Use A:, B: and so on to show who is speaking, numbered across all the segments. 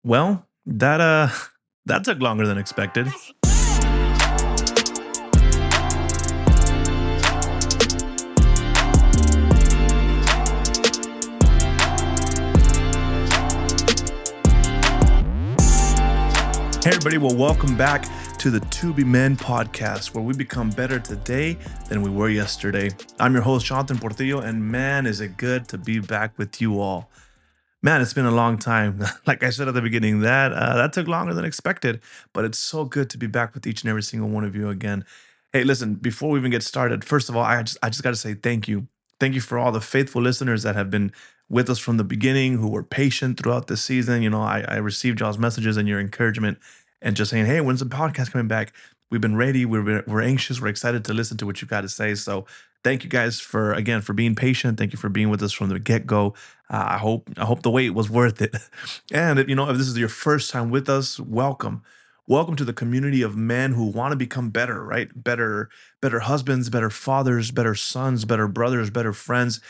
A: Well, that took longer than expected. Hey everybody, well welcome back to the To Be Men podcast, where we become better today than we were yesterday. I'm your host, Jonathan Portillo, and man, is it good to be back with you all. Man, it's been a long time. Like I said at the beginning, that took longer than expected, but it's so good to be back with each and every single one of you again. Hey, listen, before we even get started, first of all, I just got to say thank you. Thank you for all the faithful listeners that have been with us from the beginning, who were patient throughout the season. I received y'all's messages and your encouragement and just saying, hey, when's the podcast coming back? We've been ready. We're anxious. We're excited to listen to what you've got to say. So thank you guys for being patient. Thank you for being with us from the get go. I hope the wait was worth it. And if this is your first time with us, welcome. Welcome to the community of men who want to become better, right? Better husbands, better fathers, better sons, better brothers, better friends,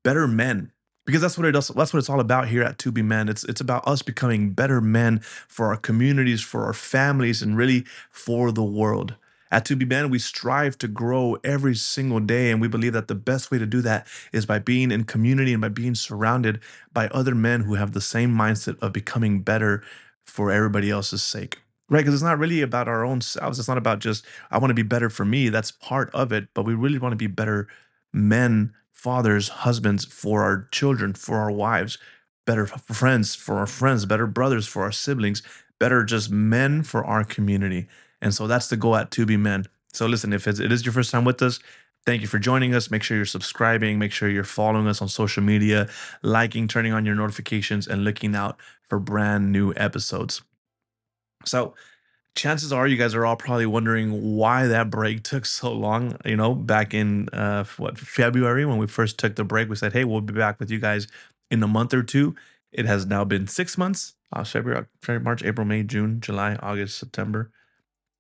A: better men. Because that's what it does. That's what it's all about here at To Be Men. It's about us becoming better men for our communities, for our families, and really for the world. At To Be Men, we strive to grow every single day, and we believe that the best way to do that is by being in community and by being surrounded by other men who have the same mindset of becoming better for everybody else's sake. Right? Because it's not really about our own selves. It's not about just, I want to be better for me. That's part of it. But we really want to be better men, fathers, husbands for our children, for our wives, better friends for our friends, better brothers for our siblings, better just men for our community. And so that's the goal at To Be Men. So listen, if it is your first time with us, thank you for joining us. Make sure you're subscribing. Make sure you're following us on social media, liking, turning on your notifications, and looking out for brand new episodes. So chances are you guys are all probably wondering why that break took so long. Back in February, when we first took the break, we said, hey, we'll be back with you guys in a month or two. It has now been 6 months. February, March, April, May, June, July, August, September.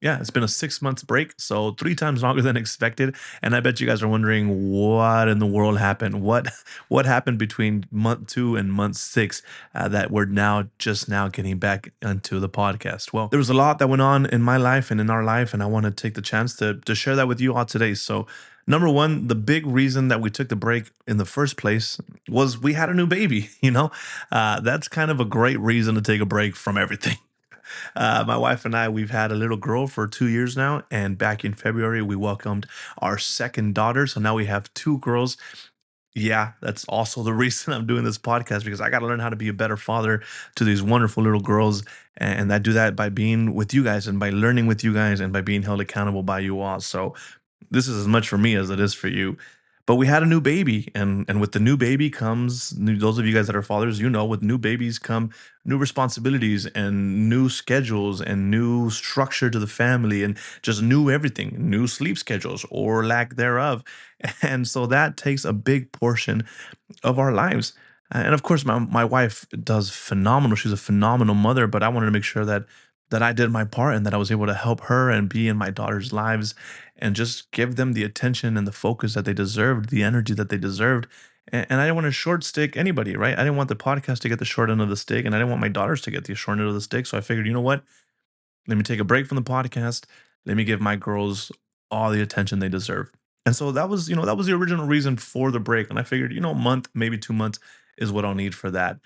A: Yeah, it's been a 6 months break, so three times longer than expected. And I bet you guys are wondering what in the world happened. What happened between month two and month six, that we're now just now getting back into the podcast? Well, there was a lot that went on in my life and in our life, and I want to take the chance to share that with you all today. So, number one, the big reason that we took the break in the first place was we had a new baby. That's kind of a great reason to take a break from everything. My wife and I, we've had a little girl for 2 years now, and back in February, we welcomed our second daughter. So now we have two girls. Yeah, that's also the reason I'm doing this podcast, because I got to learn how to be a better father to these wonderful little girls. And I do that by being with you guys and by learning with you guys and by being held accountable by you all. So this is as much for me as it is for you. But we had a new baby, and with the new baby comes those of you guys that are fathers, with new babies come new responsibilities and new schedules and new structure to the family and just new everything, new sleep schedules or lack thereof. And so that takes a big portion of our lives. And of course, my wife does phenomenal. She's a phenomenal mother, but I wanted to make sure that I did my part and that I was able to help her and be in my daughter's lives and just give them the attention and the focus that they deserved, the energy that they deserved. And I didn't want to short stick anybody, right? I didn't want the podcast to get the short end of the stick, and I didn't want my daughters to get the short end of the stick. So I figured, you know what? Let me take a break from the podcast. Let me give my girls all the attention they deserve. And so that was the original reason for the break. And I figured, a month, maybe 2 months is what I'll need for that.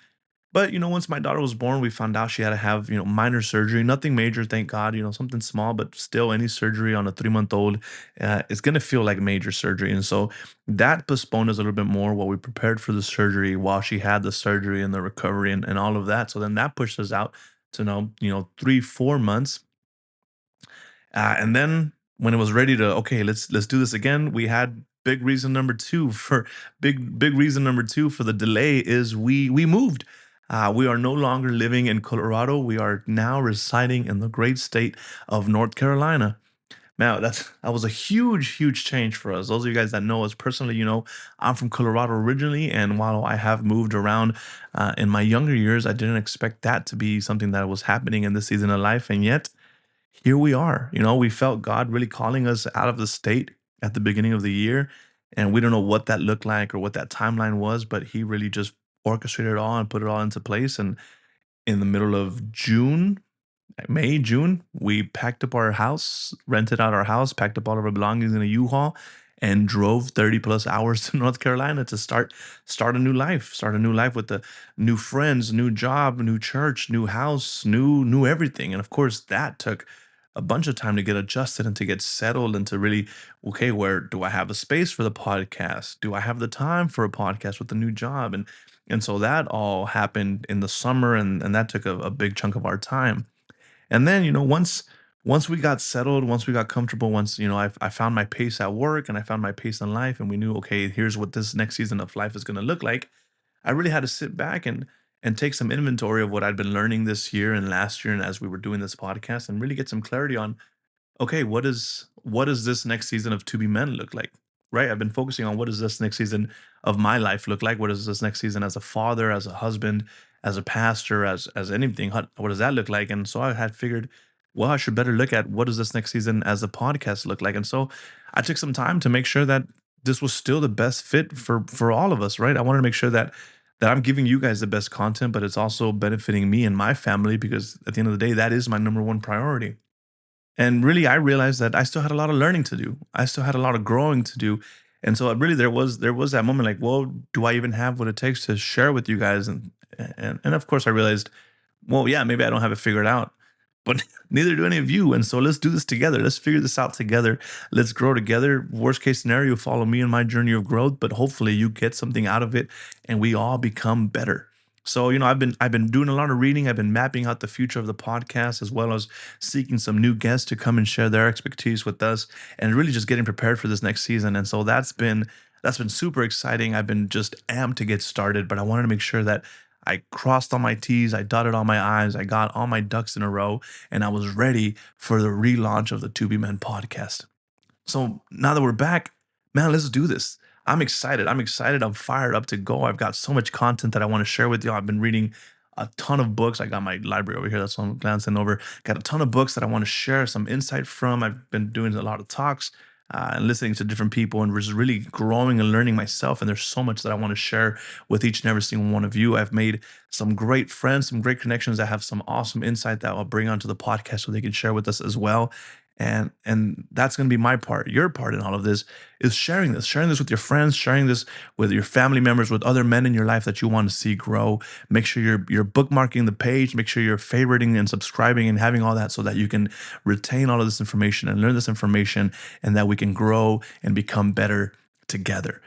A: But once my daughter was born, we found out she had to have minor surgery, nothing major, thank God. Something small, but still, any surgery on a 3 month old is gonna feel like major surgery, and so that postponed us a little bit more while we prepared for the surgery, while she had the surgery and the recovery and all of that. So then that pushed us out to now 3 4 months, and then when it was ready to, okay, let's do this again, we had big reason number two for the delay is we moved. We are no longer living in Colorado. We are now residing in the great state of North Carolina. Now, that was a huge change for us. Those of you guys that know us personally, I'm from Colorado originally, and while I have moved around in my younger years, I didn't expect that to be something that was happening in this season of life, and yet here we are. We felt God really calling us out of the state at the beginning of the year, and we don't know what that looked like or what that timeline was, but He really just orchestrated it all and put it all into place. And in the middle of June, May, June, we packed up our house, rented out our house, packed up all of our belongings in a U-Haul, and drove 30 plus hours to North Carolina to start a new life with the new friends, new job, new church, new house, new everything. And of course, that took a bunch of time to get adjusted and to get settled and to really, okay, where do I have a space for the podcast? Do I have the time for a podcast with the new job? And so that all happened in the summer, and that took a big chunk of our time. And then, once we got settled, once we got comfortable, once, I found my pace at work and I found my pace in life, and we knew, okay, here's what this next season of life is going to look like. I really had to sit back and take some inventory of what I'd been learning this year and last year, and as we were doing this podcast, and really get some clarity on, okay, what does this next season of To Be Men look like? Right? I've been focusing on what does this next season of my life look like? What does this next season as a father, as a husband, as a pastor, as anything? What does that look like? And so I had figured, well, I should better look at what does this next season as a podcast look like. And so I took some time to make sure that this was still the best fit for all of us, right? I wanted to make sure that I'm giving you guys the best content, but it's also benefiting me and my family, because at the end of the day, that is my number one priority. And really, I realized that I still had a lot of learning to do. I still had a lot of growing to do. And so really there was that moment like, well, do I even have what it takes to share with you guys? And of course I realized, well, yeah, maybe I don't have it figured out, but neither do any of you. And so let's do this together. Let's figure this out together. Let's grow together. Worst case scenario, follow me in my journey of growth, but hopefully you get something out of it and we all become better. So, I've been doing a lot of reading. I've been mapping out the future of the podcast, as well as seeking some new guests to come and share their expertise with us, and really just getting prepared for this next season. And so that's been super exciting. I've been just amped to get started, but I wanted to make sure that I crossed all my T's, I dotted all my I's, I got all my ducks in a row, and I was ready for the relaunch of the To Be Men podcast. So now that we're back, man, let's do this. I'm excited. I'm excited. I'm fired up to go. I've got so much content that I want to share with you. I've been reading a ton of books. I got my library over here. That's what I'm glancing over. Got a ton of books that I want to share some insight from. I've been doing a lot of talks and listening to different people, and just really growing and learning myself. And there's so much that I want to share with each and every single one of you. I've made some great friends, some great connections that have some awesome insight that I'll bring onto the podcast so they can share with us as well. And that's going to be my part. Your part in all of this is sharing this with your friends, sharing this with your family members, with other men in your life that you want to see grow. Make sure you're bookmarking the page. Make sure you're favoriting and subscribing and having all that, so that you can retain all of this information and learn this information, and that we can grow and become better together.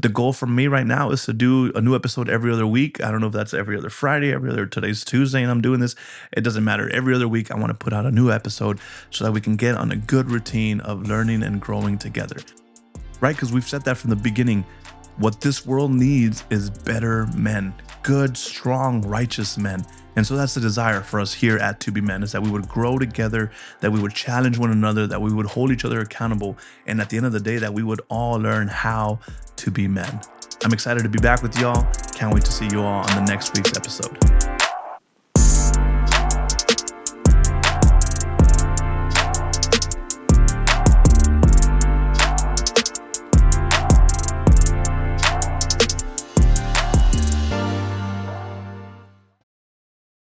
A: The goal for me right now is to do a new episode every other week. I don't know if that's every other Friday, today's Tuesday, and I'm doing this. It doesn't matter. Every other week, I want to put out a new episode so that we can get on a good routine of learning and growing together, right? Because we've said that from the beginning. What this world needs is better men, good, strong, righteous men. And so that's the desire for us here at To Be Men, is that we would grow together, that we would challenge one another, that we would hold each other accountable, and at the end of the day, that we would all learn how to be men. I'm excited to be back with y'all. Can't wait to see you all on the next week's episode.